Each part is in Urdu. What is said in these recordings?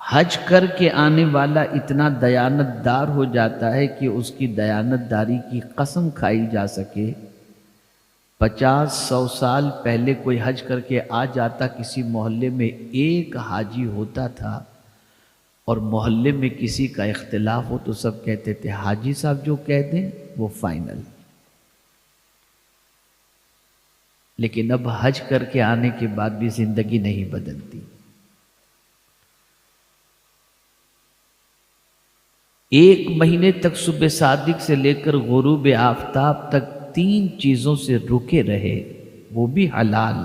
حج کر کے آنے والا اتنا دیانت دار ہو جاتا ہے کہ اس کی دیانت داری کی قسم کھائی جا سکے۔ 50-100 سال پہلے کوئی حج کر کے آ جاتا، کسی محلے میں ایک حاجی ہوتا تھا اور محلے میں کسی کا اختلاف ہو تو سب کہتے تھے حاجی صاحب جو کہہ دیں وہ فائنل۔ لیکن اب حج کر کے آنے کے بعد بھی زندگی نہیں بدلتی۔ ایک مہینے تک صبح صادق سے لے کر غروب آفتاب تک 3 چیزوں سے رکے رہے، وہ بھی حلال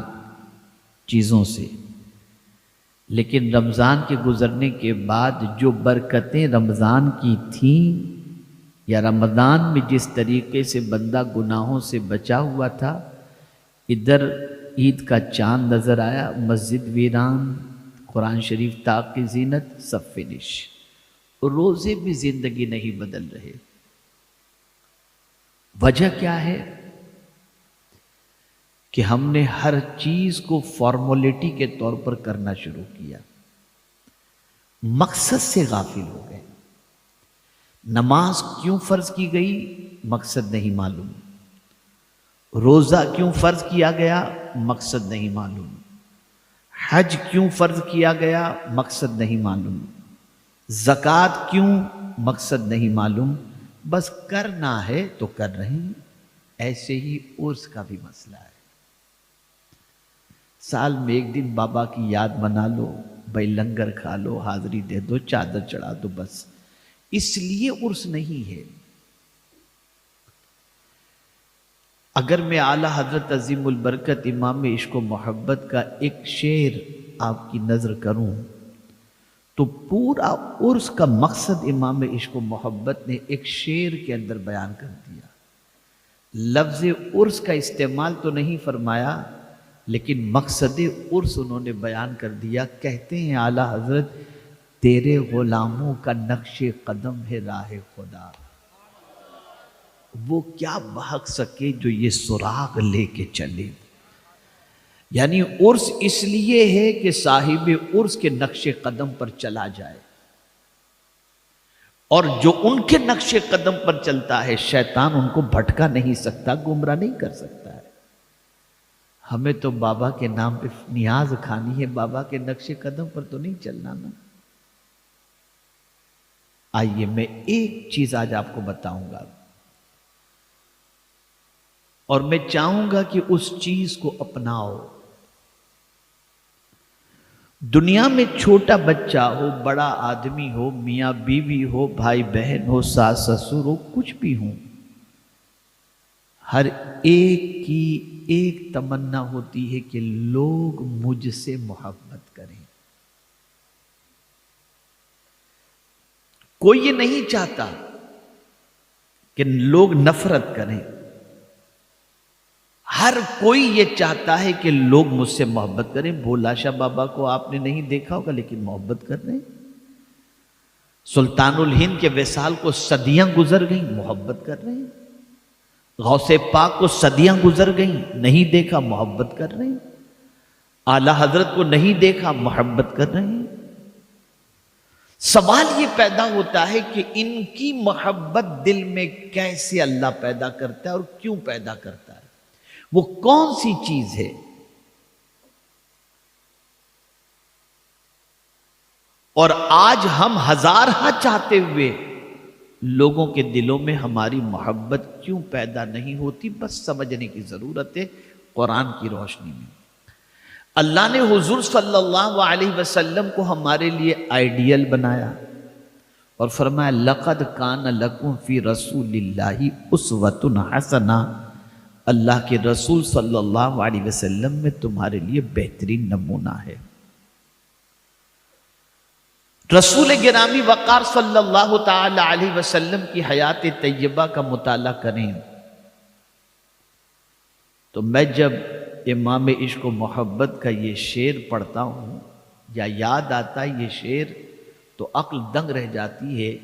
چیزوں سے۔ لیکن رمضان کے گزرنے کے بعد جو برکتیں رمضان کی تھیں، یا رمضان میں جس طریقے سے بندہ گناہوں سے بچا ہوا تھا، ادھر عید کا چاند نظر آیا، مسجد ویران، قرآن شریف طاق کی زینت، سب فنش۔ روزے بھی زندگی نہیں بدل رہے۔ وجہ کیا ہے؟ کہ ہم نے ہر چیز کو فارمولیٹی کے طور پر کرنا شروع کیا، مقصد سے غافل ہو گئے۔ نماز کیوں فرض کی گئی مقصد نہیں معلوم، روزہ کیوں فرض کیا گیا مقصد نہیں معلوم، حج کیوں فرض کیا گیا مقصد نہیں معلوم، زکوٰۃ کیوں مقصد نہیں معلوم، بس کرنا ہے تو کر رہے ہیں۔ ایسے ہی عرس کا بھی مسئلہ ہے، سال میں ایک دن بابا کی یاد منا لو، بھائی لنگر کھا لو، حاضری دے دو، چادر چڑھا دو، بس اس لیے عرس نہیں ہے۔ اگر میں اعلیٰ حضرت عظیم البرکت امام عشق و محبت کا ایک شعر آپ کی نظر کروں تو پورا عرس کا مقصد امام عشق و محبت نے ایک شعر کے اندر بیان کر دیا۔ لفظ عرس کا استعمال تو نہیں فرمایا، لیکن مقصد عرس انہوں نے بیان کر دیا۔ کہتے ہیں اعلیٰ حضرت، تیرے غلاموں کا نقش قدم ہے راہ خدا، وہ کیا بہک سکے جو یہ سراغ لے کے چلے۔ یعنی عرس اس لیے ہے کہ صاحب عرس کے نقش قدم پر چلا جائے، اور جو ان کے نقش قدم پر چلتا ہے شیطان ان کو بھٹکا نہیں سکتا، گمراہ نہیں کر سکتا ہے۔ ہمیں تو بابا کے نام پہ نیاز کھانی ہے، بابا کے نقش قدم پر تو نہیں چلنا نا۔ آئیے میں ایک چیز آج آپ کو بتاؤں گا، اور میں چاہوں گا کہ اس چیز کو اپناؤ۔ دنیا میں چھوٹا بچہ ہو، بڑا آدمی ہو، میاں بیوی ہو، بھائی بہن ہو، ساس سسر ہو، کچھ بھی ہوں، ہر ایک کی ایک تمنا ہوتی ہے کہ لوگ مجھ سے محبت کریں۔ کوئی یہ نہیں چاہتا کہ لوگ نفرت کریں، ہر کوئی یہ چاہتا ہے کہ لوگ مجھ سے محبت کریں۔ بھولا شاہ بابا کو آپ نے نہیں دیکھا ہوگا لیکن محبت کر رہے ہیں۔ سلطان الہند کے وصال کو صدیاں گزر گئیں، محبت کر رہے ہیں۔ غوث پاک کو صدیاں گزر گئیں، نہیں دیکھا، محبت کر رہے ہیں۔ اعلیٰ حضرت کو نہیں دیکھا، محبت کر رہے ہیں۔ سوال یہ پیدا ہوتا ہے کہ ان کی محبت دل میں کیسے اللہ پیدا کرتا ہے اور کیوں پیدا کرتا ہے، وہ کون سی چیز ہے؟ اور آج ہم ہزارہ چاہتے ہوئے لوگوں کے دلوں میں ہماری محبت کیوں پیدا نہیں ہوتی؟ بس سمجھنے کی ضرورت ہے قرآن کی روشنی میں۔ اللہ نے حضور صلی اللہ علیہ وسلم کو ہمارے لیے آئیڈیل بنایا اور فرمایا لَقَدْ كَانَ لَكُمْ فِي رَسُولِ اللَّهِ أُسْوَةٌ حَسَنَةٌ، اللہ کے رسول صلی اللہ علیہ وسلم میں تمہارے لیے بہترین نمونہ ہے۔ رسول گرامی وقار صلی اللہ تعالی علیہ وسلم کی حیات طیبہ کا مطالعہ کریں تو میں جب امام عشق و محبت کا یہ شعر پڑھتا ہوں یا یاد آتا ہے یہ شعر تو عقل دنگ رہ جاتی ہے۔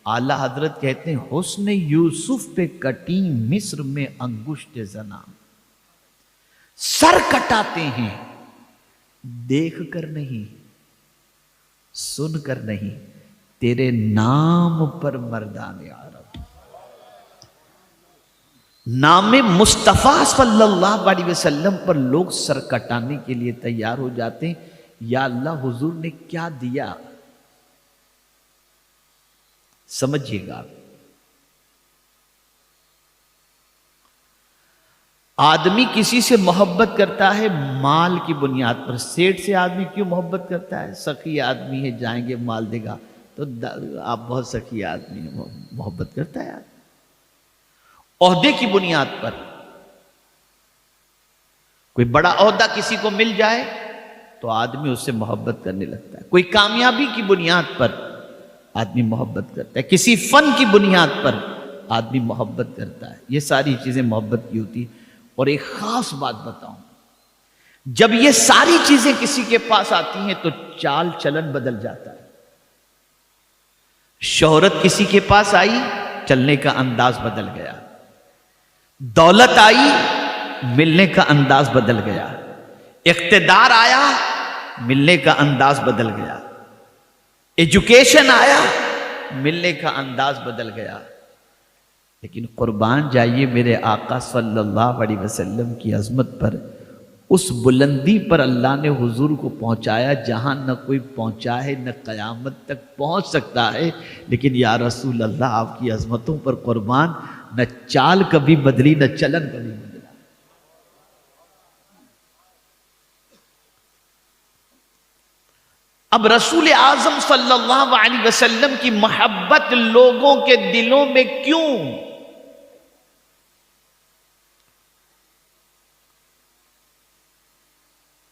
اعلیٰ حضرت کہتے ہیں حسن یوسف پہ کٹی مصر میں انگشت زنا، سر کٹاتے ہیں دیکھ کر نہیں، سن کر نہیں، تیرے نام پر مردان عرب، نام مصطفیٰ صلی اللہ علیہ وسلم پر لوگ سر کٹانے کے لیے تیار ہو جاتے ہیں۔ یا اللہ حضور نے کیا دیا، سمجھیے گا۔ آدمی کسی سے محبت کرتا ہے مال کی بنیاد پر۔ سیٹ سے آدمی کیوں محبت کرتا ہے؟ سخی آدمی ہے، جائیں گے مال دے گا تو آپ بہت سخی آدمی ہیں، محبت کرتا ہے۔ عہدے کی بنیاد پر کوئی بڑا عہدہ کسی کو مل جائے تو آدمی اس سے محبت کرنے لگتا ہے۔ کوئی کامیابی کی بنیاد پر آدمی محبت کرتا ہے، کسی فن کی بنیاد پر آدمی محبت کرتا ہے۔ یہ ساری چیزیں محبت کی ہوتی ہیں۔ اور ایک خاص بات بتاؤں، جب یہ ساری چیزیں کسی کے پاس آتی ہیں تو چال چلن بدل جاتا ہے۔ شہرت کسی کے پاس آئی، چلنے کا انداز بدل گیا۔ دولت آئی، ملنے کا انداز بدل گیا۔ اقتدار آیا، ملنے کا انداز بدل گیا۔ ایجوکیشن آیا، ملنے کا انداز بدل گیا۔ لیکن قربان جائیے میرے آقا صلی اللہ علیہ وسلم کی عظمت پر، اس بلندی پر اللہ نے حضور کو پہنچایا جہاں نہ کوئی پہنچا ہے، نہ قیامت تک پہنچ سکتا ہے۔ لیکن یا رسول اللہ آپ کی عظمتوں پر قربان، نہ چال کبھی بدلی، نہ چلن کبھی بدلا۔ اب رسول اعظم صلی اللہ علیہ وسلم کی محبت لوگوں کے دلوں میں کیوں؟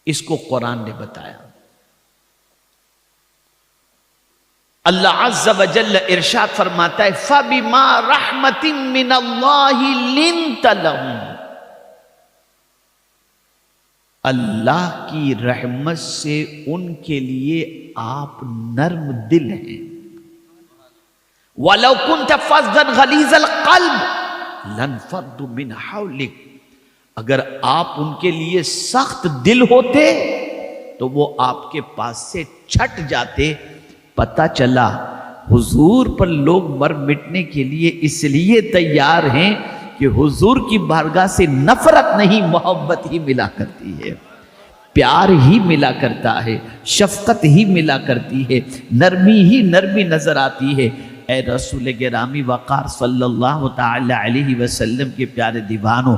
اس کو قرآن نے بتایا۔ اللہ عز و جل ارشاد فرماتا ہے فَبِمَا رَحْمَةٍ مِّنَ اللَّهِ لِنْتَ لَهُمْ، اللہ کی رحمت سے ان کے لیے آپ نرم دل ہیں۔ وَلَوْ كُنْتَ فَظًّا غَلِيظَ الْقَلْبِ لَانفَضُّوا مِنْ حَوْلِكَ، اگر آپ ان کے لیے سخت دل ہوتے تو وہ آپ کے پاس سے چھٹ جاتے۔ پتہ چلا حضور پر لوگ مر مٹنے کے لیے اس لیے تیار ہیں کہ حضور کی بارگاہ سے نفرت نہیں، محبت ہی ملا کرتی ہے، پیار ہی ملا کرتا ہے، شفقت ہی ملا کرتی ہے، نرمی ہی نرمی نظر آتی ہے۔ اے رسول گرامی وقار صلی اللہ تعالی علیہ وسلم کے پیارے دیوانوں،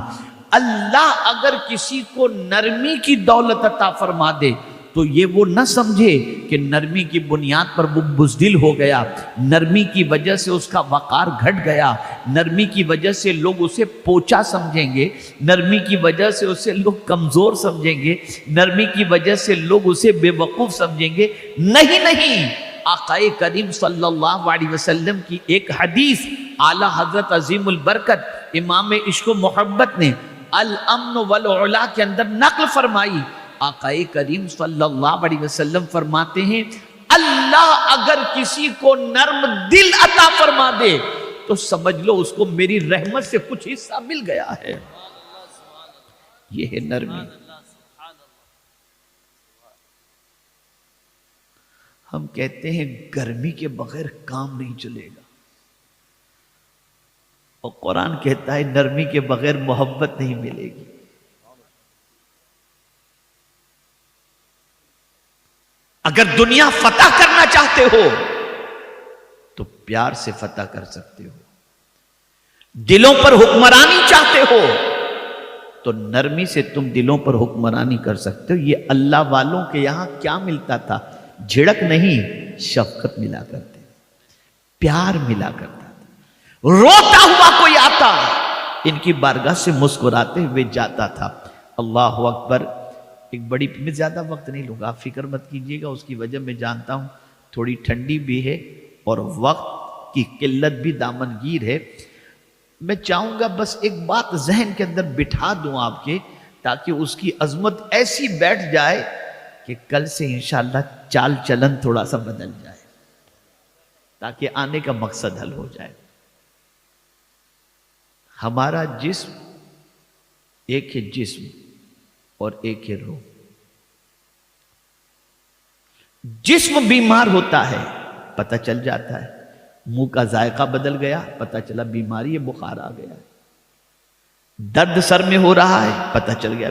اللہ اگر کسی کو نرمی کی دولت عطا فرما دے تو یہ وہ نہ سمجھے کہ نرمی کی بنیاد پر وہ بزدل ہو گیا، نرمی کی وجہ سے اس کا وقار گھٹ گیا، نرمی کی وجہ سے لوگ اسے پوچا سمجھیں گے، نرمی کی وجہ سے اسے لوگ کمزور سمجھیں گے، نرمی کی وجہ سے لوگ اسے بے وقوف سمجھیں گے۔ نہیں، آقا کریم صلی اللہ علیہ وسلم کی ایک حدیث اعلیٰ حضرت عظیم البرکت امام عشق و محبت نے الامن والعلا کے اندر نقل فرمائی۔ آقا کریم صلی اللہ علیہ وسلم فرماتے ہیں اللہ اگر کسی کو نرم دل عطا فرما دے تو سمجھ لو اس کو میری رحمت سے کچھ حصہ مل گیا ہے۔ یہ ہے نرمی۔ ہم کہتے ہیں گرمی کے بغیر کام نہیں چلے گا، اور قرآن کہتا ہے نرمی کے بغیر محبت نہیں ملے گی۔ اگر دنیا فتح کرنا چاہتے ہو تو پیار سے فتح کر سکتے ہو، دلوں پر حکمرانی چاہتے ہو تو نرمی سے تم دلوں پر حکمرانی کر سکتے ہو۔ یہ اللہ والوں کے یہاں کیا ملتا تھا؟ جھڑک نہیں، شفقت ملا کرتے، پیار ملا کرتا تھا۔ روتا ہوا کوئی آتا ان کی بارگاہ سے مسکراتے ہوئے جاتا تھا۔ اللہ اکبر۔ ایک بڑی، میں زیادہ وقت نہیں لوں گا، آپ فکر مت کیجیے گا، اس کی وجہ میں جانتا ہوں، تھوڑی ٹھنڈی بھی ہے اور وقت کی قلت بھی دامن گیر ہے۔ میں چاہوں گا بس ایک بات ذہن کے اندر بٹھا دوں آپ کے، تاکہ اس کی عظمت ایسی بیٹھ جائے کہ کل سے انشاءاللہ چال چلن تھوڑا سا بدل جائے، تاکہ آنے کا مقصد حل ہو جائے۔ ہمارا جسم ایک ہے، جسم اور ایک ہے روح۔ جسم بیمار ہوتا ہے پتہ چل جاتا ہے، منہ کا ذائقہ بدل گیا پتہ چلا بیماری ہے، بخار آ گیا، درد سر میں ہو رہا ہے پتہ چل گیا